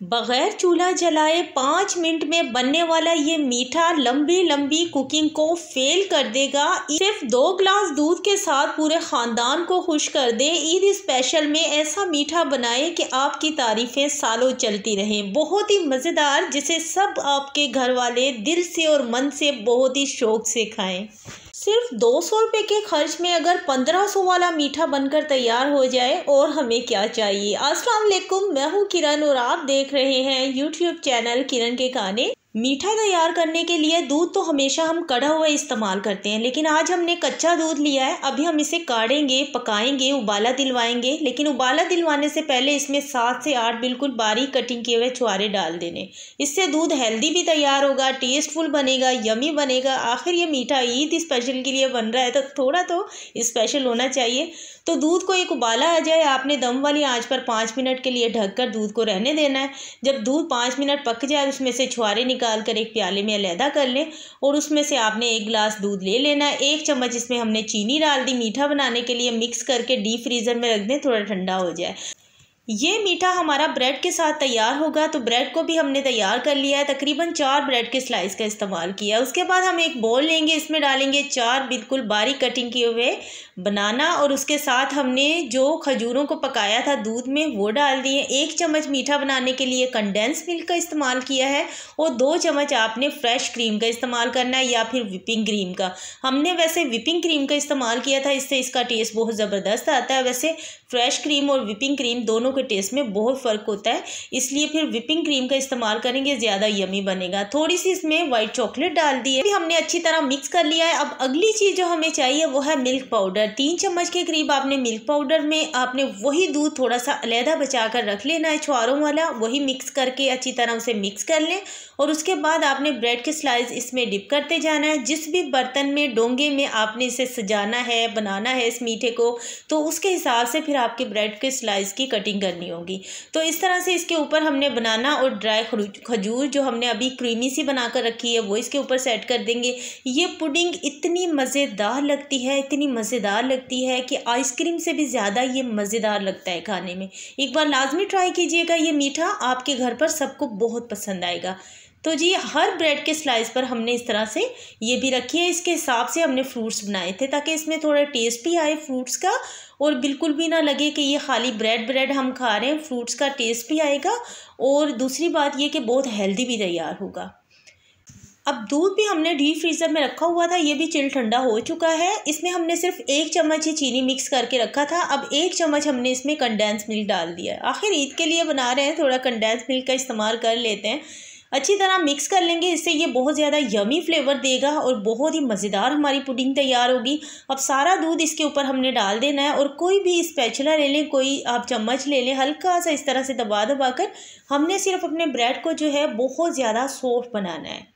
बगैर चूल्हा जलाए 5 मिनट में बनने वाला ये मीठा लंबी लंबी कुकिंग को फेल कर देगा। सिर्फ 2 ग्लास दूध के साथ पूरे ख़ानदान को खुश कर दे। ईद स्पेशल में ऐसा मीठा बनाए कि आपकी तारीफ़ें सालों चलती रहें। बहुत ही मज़ेदार, जिसे सब आपके घर वाले दिल से और मन से बहुत ही शौक़ से खाएं। सिर्फ 200 रुपये के खर्च में अगर 1500 वाला मीठा बनकर तैयार हो जाए, और हमें क्या चाहिए। अस्सलाम वालेकुम, मैं हूँ किरण और आप देख रहे हैं यूट्यूब चैनल किरण के खाने। मीठा तैयार करने के लिए दूध तो हमेशा हम कढ़ा हुआ इस्तेमाल करते हैं, लेकिन आज हमने कच्चा दूध लिया है। अभी हम इसे काढ़ेंगे, पकाएंगे, उबाला दिलवाएंगे। लेकिन उबाला दिलवाने से पहले इसमें 7 से 8 बिल्कुल बारीक कटिंग किए हुए छुहारे डाल देने। इससे दूध हेल्दी भी तैयार होगा, टेस्टफुल बनेगा, यमी बनेगा। आखिर ये मीठा ईद स्पेशल के लिए बन रहा है, तो थोड़ा तो स्पेशल होना चाहिए। तो दूध को एक उबाला आ जाए, आपने दम वाली आंच पर 5 मिनट के लिए ढककर दूध को रहने देना है। जब दूध 5 मिनट पक जाए, उसमें से छुहारे निकाल कर एक प्याले में अलहदा कर लें, और उसमें से आपने 1 गिलास दूध ले लेना है। 1 चम्मच इसमें हमने चीनी डाल दी मीठा बनाने के लिए। मिक्स करके डीप फ्रीज़र में रख दें, थोड़ा ठंडा हो जाए। ये मीठा हमारा ब्रेड के साथ तैयार होगा। तो ब्रेड को भी हमने तैयार कर लिया है, तकरीबन 4 ब्रेड के स्लाइस का इस्तेमाल किया। उसके बाद हम एक बोल लेंगे, इसमें डालेंगे 4 बिल्कुल बारीक कटिंग किए हुए बनाना, और उसके साथ हमने जो खजूरों को पकाया था दूध में वो डाल दिए। 1 चम्मच मीठा बनाने के लिए कंडेंस मिल्क का इस्तेमाल किया है, और 2 चम्मच आपने फ्रेश क्रीम का इस्तेमाल करना है, या फिर विपिंग क्रीम का। हमने वैसे विपिंग क्रीम का इस्तेमाल किया था, इससे इसका टेस्ट बहुत ज़बरदस्त आता है। वैसे फ्रेश क्रीम और विपिंग क्रीम दोनों के टेस्ट में बहुत फ़र्क होता है, इसलिए फिर विपिंग क्रीम का इस्तेमाल करेंगे, ज़्यादा यमी बनेगा। थोड़ी सी इसमें वाइट चॉकलेट डाल दी है, हमने अच्छी तरह मिक्स कर लिया है। अब अगली चीज़ जो हमें चाहिए वो है मिल्क पाउडर। 3 चम्मच के करीब आपने मिल्क पाउडर में आपने वही दूध थोड़ा सा अलहदा बचा कर रख लेना है, छुहारों वाला, वही मिक्स करके अच्छी तरह उसे मिक्स कर लें। और उसके बाद आपने ब्रेड के स्लाइस इसमें डिप करते जाना है। जिस भी बर्तन में, डोंगे में आपने इसे सजाना है, बनाना है इस मीठे को, तो उसके हिसाब से फिर आपके ब्रेड के स्लाइस की कटिंग करनी होगी। तो इस तरह से इसके ऊपर हमने बनाना और ड्राई खजूर जो हमने अभी क्रीमी सी बनाकर रखी है वो इसके ऊपर सेट कर देंगे। ये पुडिंग इतनी मज़ेदार लगती है, इतनी मज़ेदार लगती है कि आइसक्रीम से भी ज़्यादा ये मज़ेदार लगता है खाने में। एक बार लाजमी ट्राई कीजिएगा, ये मीठा आपके घर पर सबको बहुत पसंद आएगा। तो जी, हर ब्रेड के स्लाइस पर हमने इस तरह से ये भी रखी है। इसके हिसाब से हमने फ्रूट्स बनाए थे, ताकि इसमें थोड़ा टेस्ट भी आए फ्रूट्स का, और बिल्कुल भी ना लगे कि ये खाली ब्रेड हम खा रहे हैं। फ्रूट्स का टेस्ट भी आएगा, और दूसरी बात ये कि बहुत हेल्दी भी तैयार होगा। अब दूध भी हमने डीप फ्रीज़र में रखा हुआ था, ये भी चिल ठंडा हो चुका है। इसमें हमने सिर्फ 1 चम्मच ही चीनी मिक्स करके रखा था। अब 1 चम्मच हमने इसमें कंडेंस मिल्क डाल दिया है। आखिर ईद के लिए बना रहे हैं, थोड़ा कंडेंस मिल्क का इस्तेमाल कर लेते हैं। अच्छी तरह मिक्स कर लेंगे, इससे ये बहुत ज़्यादा यमी फ्लेवर देगा और बहुत ही मज़ेदार हमारी पुडिंग तैयार होगी। अब सारा दूध इसके ऊपर हमने डाल देना है, और कोई भी स्पैचुला ले लें, कोई आप चम्मच ले लें, हल्का सा इस तरह से दबा कर हमने सिर्फ अपने ब्रेड को जो है बहुत ज़्यादा सॉफ्ट बनाना है।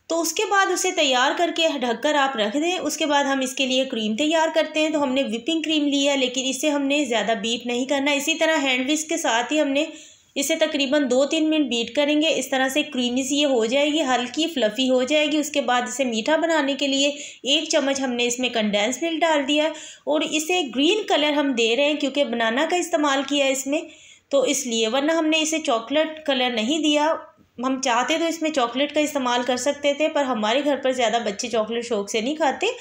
तो उसके बाद उसे तैयार करके ढककर आप रख दें। उसके बाद हम इसके लिए क्रीम तैयार करते हैं। तो हमने विपिंग क्रीम ली है, लेकिन इसे हमने ज़्यादा बीट नहीं करना। इसी तरह हैंड विस्क के साथ ही हमने इसे तकरीबन 2-3 मिनट बीट करेंगे। इस तरह से क्रीमी सी ये हो जाएगी, हल्की फ्लफ़ी हो जाएगी। उसके बाद इसे मीठा बनाने के लिए 1 चम्मच हमने इसमें कंडेंस मिल्क डाल दिया है, और इसे ग्रीन कलर हम दे रहे हैं क्योंकि बनाना का इस्तेमाल किया है इसमें, तो इसलिए, वरना हमने इसे चॉकलेट कलर नहीं दिया। हम चाहते तो इसमें चॉकलेट का इस्तेमाल कर सकते थे, पर हमारे घर पर ज़्यादा बच्चे चॉकलेट शौक़ से नहीं खाते,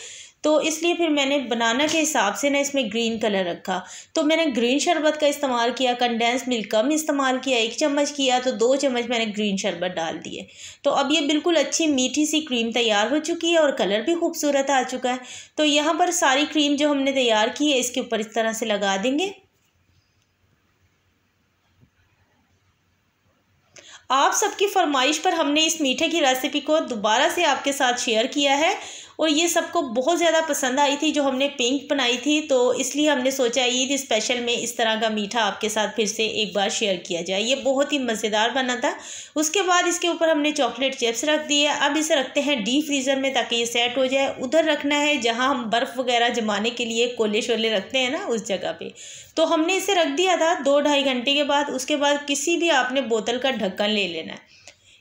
तो इसलिए फिर मैंने बनाना के हिसाब से ना इसमें ग्रीन कलर रखा। तो मैंने ग्रीन शरबत का इस्तेमाल किया, कंडेंस मिल्क कम इस्तेमाल किया, 1 चम्मच किया तो 2 चम्मच मैंने ग्रीन शरबत डाल दिए। तो अब ये बिल्कुल अच्छी मीठी सी क्रीम तैयार हो चुकी है, और कलर भी खूबसूरत आ चुका है। तो यहाँ पर सारी क्रीम जो हमने तैयार की है इसके ऊपर इस तरह से लगा देंगे। आप सबकी फरमाइश पर हमने इस मीठे की रेसिपी को दोबारा से आपके साथ शेयर किया है, और ये सबको बहुत ज़्यादा पसंद आई थी जो हमने पिंक बनाई थी। तो इसलिए हमने सोचा ईद स्पेशल में इस तरह का मीठा आपके साथ फिर से एक बार शेयर किया जाए। ये बहुत ही मज़ेदार बना था। उसके बाद इसके ऊपर हमने चॉकलेट चिप्स रख दिए। अब इसे रखते हैं डीप फ्रीज़र में, ताकि ये सेट हो जाए। उधर रखना है जहाँ हम बर्फ़ वगैरह जमाने के लिए कोले शोले रखते हैं ना, उस जगह पे। तो हमने इसे रख दिया था 2-2.5 घंटे के बाद। उसके बाद किसी भी आपने बोतल का ढक्कन ले लेना है।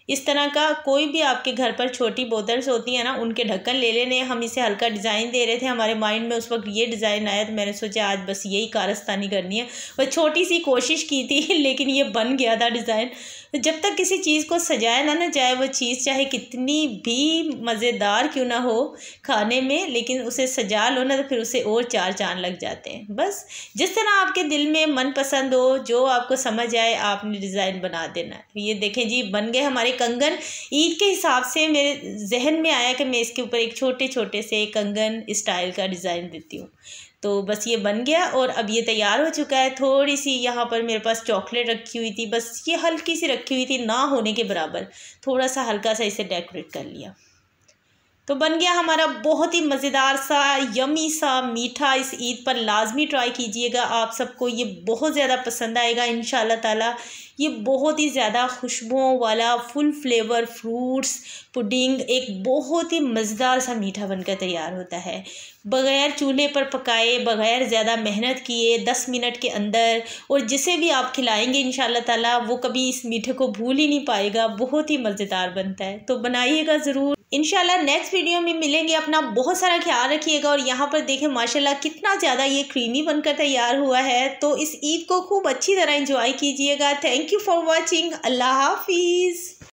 इस तरह का कोई भी आपके घर पर छोटी बोतल्स होती हैं ना, उनके ढक्कन ले लेने। हम इसे हल्का डिज़ाइन दे रहे थे, हमारे माइंड में उस वक्त ये डिज़ाइन आया तो मैंने सोचा आज बस यही कारस्तानी करनी है। वह छोटी सी कोशिश की थी लेकिन ये बन गया था डिज़ाइन। तो जब तक किसी चीज़ को सजाया ना जाए, वो चीज़ चाहे कितनी भी मज़ेदार क्यों ना हो खाने में, लेकिन उसे सजा लो ना तो फिर उसे और चार चांद लग जाते हैं। बस जिस तरह आपके दिल में मन पसंद हो, जो आपको समझ आए, आपने डिज़ाइन बना देना है। ये देखें जी, बन गए हमारे कंगन। ईद के हिसाब से मेरे जहन में आया कि मैं इसके ऊपर एक छोटे छोटे से कंगन स्टाइल का डिज़ाइन देती हूँ। तो बस ये बन गया और अब ये तैयार हो चुका है। थोड़ी सी यहाँ पर मेरे पास चॉकलेट रखी हुई थी, बस ये हल्की सी रखी हुई थी, ना होने के बराबर, थोड़ा सा हल्का सा इसे डेकोरेट कर लिया। तो बन गया हमारा बहुत ही मज़ेदार सा यमी सा मीठा। इस ईद पर लाजमी ट्राई कीजिएगा, आप सबको ये बहुत ज़्यादा पसंद आएगा इंशाल्लाह ताला। ये बहुत ही ज़्यादा खुशबुओं वाला फुल फ्लेवर फ्रूट्स पुडिंग एक बहुत ही मज़ेदार सा मीठा बनकर तैयार होता है, बग़ैर चूल्हे पर पकाए, बग़ैर ज़्यादा मेहनत किए, 10 मिनट के अंदर। और जिसे भी आप खिलाएंगे इंशाल्लाह ताला वो कभी इस मीठे को भूल ही नहीं पाएगा, बहुत ही मज़ेदार बनता है। तो बनाइएगा ज़रूर। इंशाल्लाह नेक्स्ट वीडियो में मिलेंगे। अपना बहुत सारा ख्याल रखिएगा। और यहाँ पर देखें माशाल्लाह कितना ज़्यादा ये क्रीमी बनकर तैयार हुआ है। तो इस ईद को खूब अच्छी तरह एंजॉय कीजिएगा। Thank you for watching. अल्लाह हाफिज़।